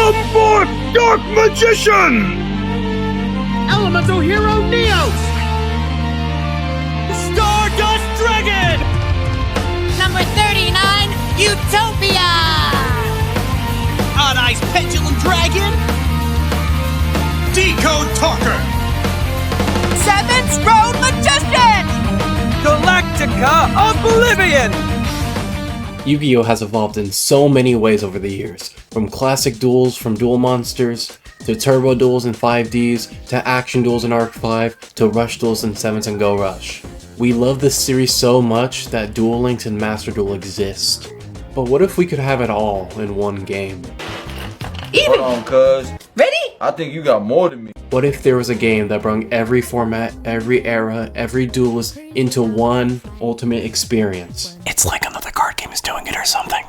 Come forth, Dark Magician! Elemental Hero Neos! Stardust Dragon! Number 39, Utopia! Odd Eyes Pendulum Dragon! Decode Talker! 7th Road Magician! Galactica Oblivion! Yu-Gi-Oh! Has evolved in so many ways over the years, from classic duels from Duel Monsters, to turbo duels in 5Ds, to action duels in Arc 5, to rush duels in 7th and Go Rush. We love this series so much that Duel Links and Master Duel exist. But what if we could have it all in one game? Hold on, cuz. Ready? I think you got more than me. What if there was a game that brought every format, every era, every duelist into one ultimate experience? It's like another card game is doing it or something.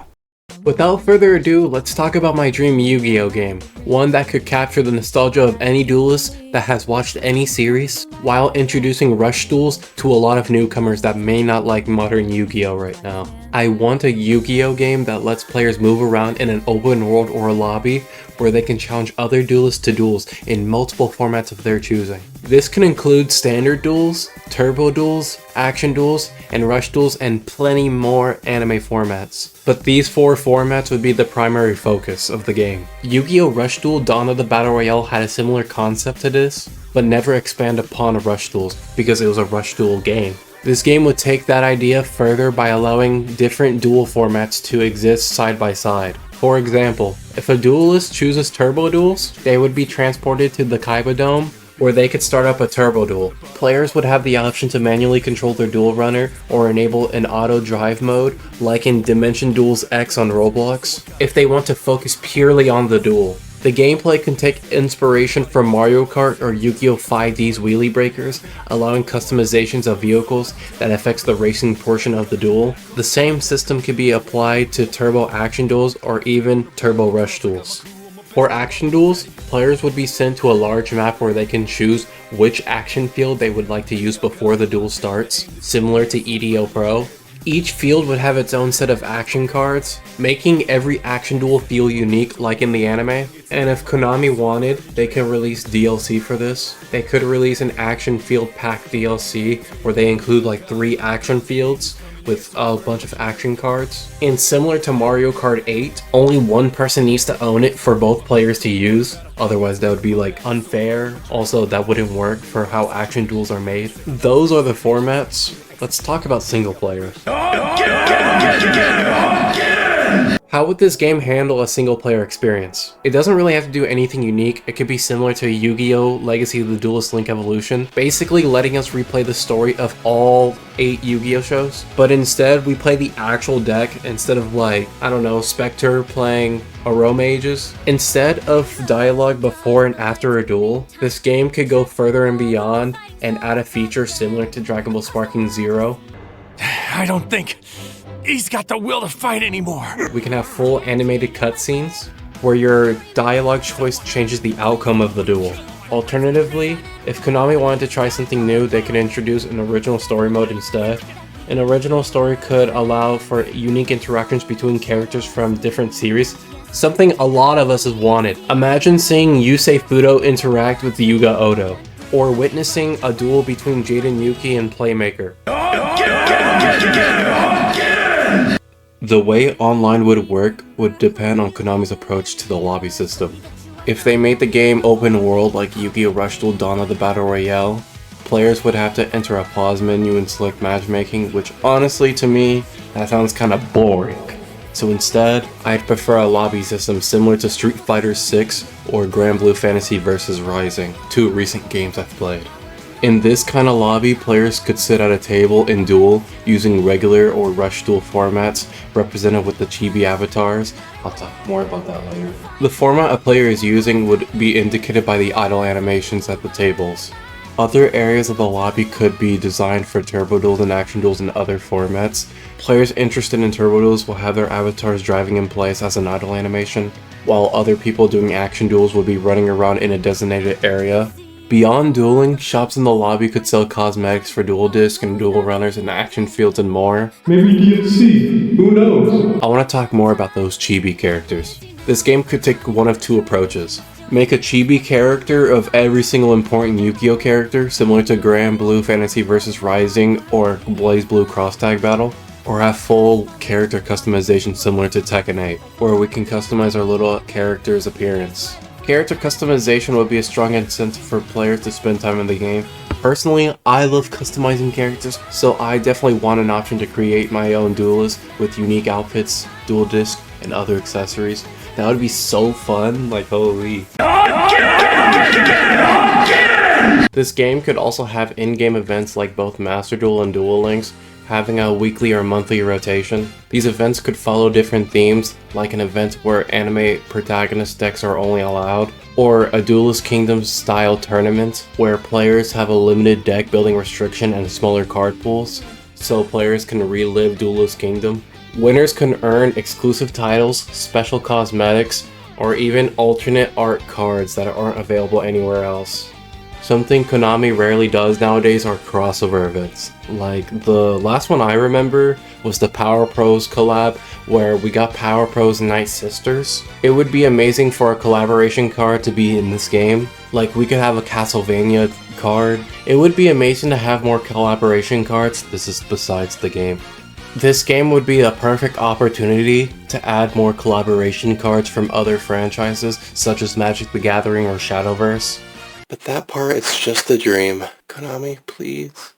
Without further ado, let's talk about my dream Yu-Gi-Oh! Game. One that could capture the nostalgia of any duelist that has watched any series, while introducing rush duels to a lot of newcomers that may not like modern Yu-Gi-Oh! Right now. I want a Yu-Gi-Oh! Game that lets players move around in an open world or a lobby where they can challenge other duelists to duels in multiple formats of their choosing. This can include standard duels, turbo duels, action duels, and rush duels, and plenty more anime formats. But these 4 formats would be the primary focus of the game. Yu-Gi-Oh! Rush Duel Dawn of the Battle Royale had a similar concept to this, but never expanded upon rush duels because it was a rush duel game. This game would take that idea further by allowing different duel formats to exist side by side. For example, if a duelist chooses turbo duels, they would be transported to the Kaiba Dome, where they could start up a turbo duel. Players would have the option to manually control their duel runner or enable an auto drive mode like in Dimension Duels X on Roblox if they want to focus purely on the duel. The gameplay can take inspiration from Mario Kart or Yu-Gi-Oh! 5D's Wheelie Breakers, allowing customizations of vehicles that affects the racing portion of the duel. The same system can be applied to turbo action duels or even turbo rush duels. For action duels, players would be sent to a large map where they can choose which action field they would like to use before the duel starts, similar to EDO Pro. Each field would have its own set of action cards, making every action duel feel unique like in the anime. And if Konami wanted, they could release DLC for this. They could release an action field pack DLC where they include like 3 action fields with a bunch of action cards. And similar to Mario Kart 8, only one person needs to own it for both players to use. Otherwise that would be like unfair. Also, that wouldn't work for how action duels are made. Those are the formats. Let's talk about single player. How would this game handle a single player experience? It doesn't really have to do anything unique. It could be similar to Yu-Gi-Oh! Legacy of the Duelist Link Evolution, basically letting us replay the story of all 8 Yu-Gi-Oh! Shows. But instead, we play the actual deck instead of like, I don't know, Spectre playing Aromages. Instead of dialogue before and after a duel, this game could go further and beyond and add a feature similar to Dragon Ball Sparking Zero. I don't think he's got the will to fight anymore. We can have full animated cutscenes where your dialogue choice changes the outcome of the duel. Alternatively, if Konami wanted to try something new, they could introduce an original story mode instead. An original story could allow for unique interactions between characters from different series, something a lot of us have wanted. Imagine seeing Yusei Fudo interact with Yuga Odo, or witnessing a duel between Jaden Yuki and Playmaker. The way online would work would depend on Konami's approach to the lobby system. If they made the game open world like Yu-Gi-Oh! Rush Duel Dawn of the Battle Royale, players would have to enter a pause menu and select matchmaking, which honestly to me, that sounds kinda boring. So instead, I'd prefer a lobby system similar to Street Fighter 6 or Grand Blue Fantasy vs Rising, 2 recent games I've played. In this kind of lobby, players could sit at a table and duel using regular or rush duel formats represented with the chibi avatars. I'll talk more about that later. The format a player is using would be indicated by the idle animations at the tables. Other areas of the lobby could be designed for turbo duels and action duels and other formats. Players interested in turbo duels will have their avatars driving in place as an idle animation, while other people doing action duels will be running around in a designated area. Beyond dueling, shops in the lobby could sell cosmetics for duel discs and duel runners and action fields and more. Maybe DLC, who knows? I want to talk more about those chibi characters. This game could take one of two approaches. Make a chibi character of every single important Yu-Gi-Oh character, similar to Grand Blue Fantasy vs Rising or Blaze Blue Cross Tag Battle, or have full character customization similar to Tekken 8, where we can customize our little character's appearance. Character customization would be a strong incentive for players to spend time in the game. Personally, I love customizing characters, so I definitely want an option to create my own duelist with unique outfits, dual disc, and other accessories. That would be so fun, like holy. This game could also have in-game events like both Master Duel and Duel Links, having a weekly or monthly rotation. These events could follow different themes, like an event where anime protagonist decks are only allowed, or a Duelist Kingdoms style tournament where players have a limited deck building restriction and smaller card pools, so players can relive Duelist Kingdom. Winners can earn exclusive titles, special cosmetics, or even alternate art cards that aren't available anywhere else. Something Konami rarely does nowadays are crossover events. Like, the last one I remember was the Power Pros collab, where we got Power Pros Night Sisters. It would be amazing for a collaboration card to be in this game. Like, we could have a Castlevania card. It would be amazing to have more collaboration cards. This is besides the game. This game would be a perfect opportunity to add more collaboration cards from other franchises, such as Magic the Gathering or Shadowverse. But that part, it's just a dream. Konami, please.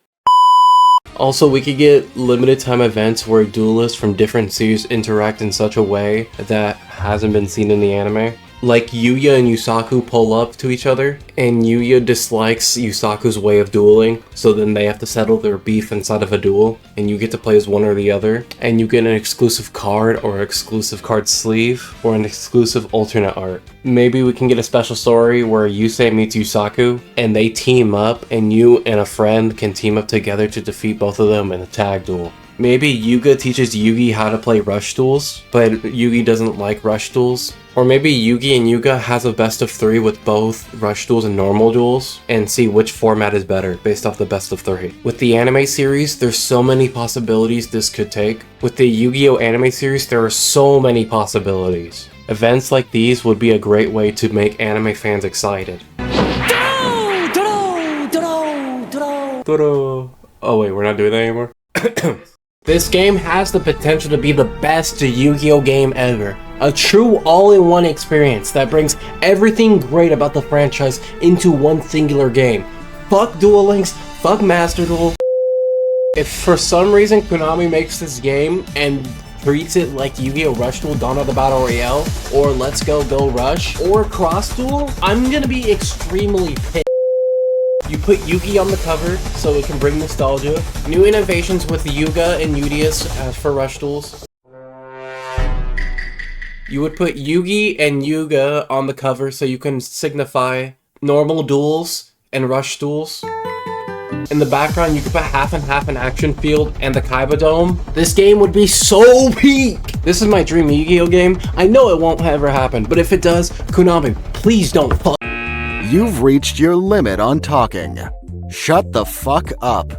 Also, we could get limited time events where duelists from different series interact in such a way that hasn't been seen in the anime. Like Yuya and Yusaku pull up to each other, and Yuya dislikes Yusaku's way of dueling, so then they have to settle their beef inside of a duel, and you get to play as one or the other, and you get an exclusive card or exclusive card sleeve, or an exclusive alternate art. Maybe we can get a special story where Yusei meets Yusaku, and they team up, and you and a friend can team up together to defeat both of them in a tag duel. Maybe Yuga teaches Yugi how to play rush duels, but Yugi doesn't like rush duels. Or maybe Yugi and Yuga has a best of 3 with both rush duels and normal duels, and see which format is better based off the best of 3. With the anime series, there's so many possibilities this could take. With the Yu-Gi-Oh anime series, there are so many possibilities. Events like these would be a great way to make anime fans excited. Oh wait, we're not doing that anymore? This game has the potential to be the best Yu-Gi-Oh game ever. A true all-in-one experience that brings everything great about the franchise into one singular game. Fuck Duel Links, fuck Master Duel. If for some reason Konami makes this game and treats it like Yu-Gi-Oh! Rush Duel Dawn of the Battle Royale, or Let's Go Go Rush, or Cross Duel, I'm gonna be extremely pissed. You put Yugi on the cover so it can bring nostalgia. New innovations with Yuga and Udius for rush duels. You would put Yugi and Yuga on the cover so you can signify normal duels and rush duels. In the background, you could put half and half an action field and the Kaiba Dome. This game would be so peak! This is my dream Yu-Gi-Oh game. I know it won't ever happen, but if it does, Konami, please don't fuck. You've reached your limit on talking. Shut the fuck up.